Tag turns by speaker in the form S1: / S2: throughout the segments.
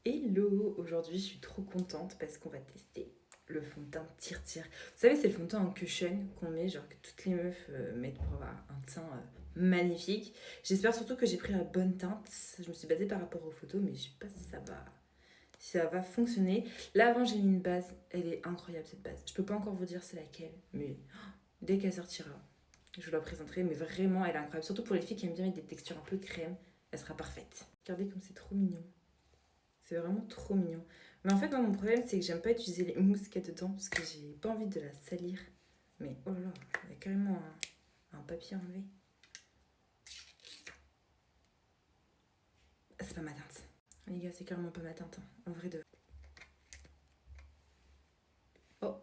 S1: Hello! Aujourd'hui, je suis trop contente parce qu'on va tester le fond de teint Tire. Vous savez, c'est le fond de teint en cushion qu'on met, genre que toutes les meufs mettent pour avoir un teint magnifique. J'espère surtout que j'ai pris la bonne teinte. Je me suis basée par rapport aux photos, mais je sais pas si ça va fonctionner. Là, avant, j'ai mis une base. Elle est incroyable, cette base. Je peux pas encore vous dire c'est laquelle, mais dès qu'elle sortira, je vous la présenterai. Mais vraiment, elle est incroyable. Surtout pour les filles qui aiment bien mettre des textures un peu crème, elle sera parfaite. Regardez comme c'est trop mignon. C'est vraiment trop mignon. Mais en fait, moi, mon problème, c'est que j'aime pas utiliser les mousses qu'il y a dedans parce que j'ai pas envie de la salir. Mais oh là là, il y a carrément un papier enlevé. Ah, c'est pas ma teinte. Les gars, c'est carrément pas ma teinte. Hein. En vrai de. Oh,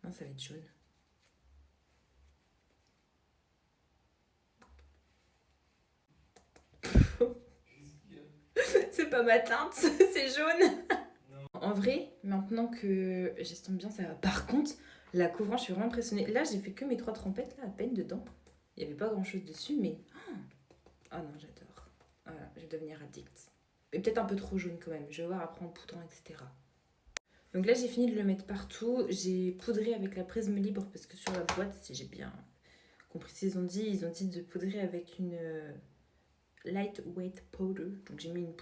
S1: non, ça va être jaune. C'est pas ma teinte, c'est jaune. En vrai, maintenant que j'estompe bien, ça va. Par contre, la couvrant, je suis vraiment impressionnée. Là, j'ai fait que mes 3 trempettes, là, à peine dedans. Il n'y avait pas grand chose dessus, mais. Ah non, j'adore. Voilà, je vais devenir addict. Et peut-être un peu trop jaune quand même. Je vais voir après en poudrant, etc. Donc là, j'ai fini de le mettre partout. J'ai poudré avec la prisme libre parce que sur la boîte, si j'ai bien compris ce qu'ils ont dit de poudrer avec une lightweight powder. Donc j'ai mis une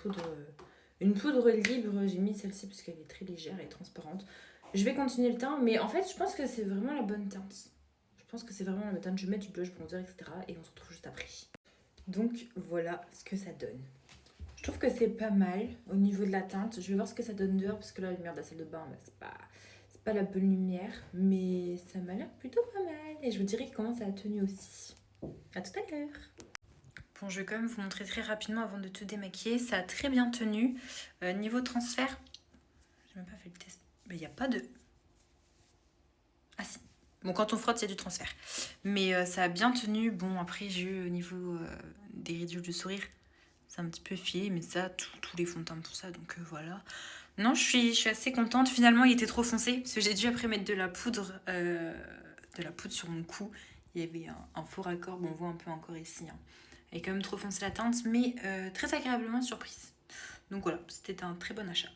S1: poudre libre. J'ai mis celle-ci parce qu'elle est très légère et transparente. Je vais continuer le teint, mais en fait, je pense que c'est vraiment la bonne teinte. Je pense que c'est vraiment la bonne teinte. Je vais mettre du blush, bronzer, etc. Et on se retrouve juste après. Donc voilà ce que ça donne. Je trouve que c'est pas mal au niveau de la teinte. Je vais voir ce que ça donne dehors parce que là, la lumière de la salle de bain, bah, c'est pas la bonne lumière. Mais ça m'a l'air plutôt pas mal. Et je vous dirai comment ça a tenu aussi. À tout à l'heure. Bon, je vais quand même vous montrer très rapidement avant de tout démaquiller. Ça a très bien tenu. Niveau transfert, j'ai même pas fait le test. Mais il n'y a pas de... Ah si. Bon, quand on frotte, il y a du transfert. Mais ça a bien tenu. Bon, après, j'ai eu au niveau des ridules de sourire. C'est un petit peu filé, mais ça, tous les fonds de teint pour ça, donc voilà. Non, je suis assez contente. Finalement, il était trop foncé, parce que j'ai dû après mettre de la poudre sur mon cou. Il y avait un faux raccord, bon, on voit un peu encore ici. Hein. Elle est quand même trop foncé la teinte, mais très agréablement surprise. Donc voilà, c'était un très bon achat.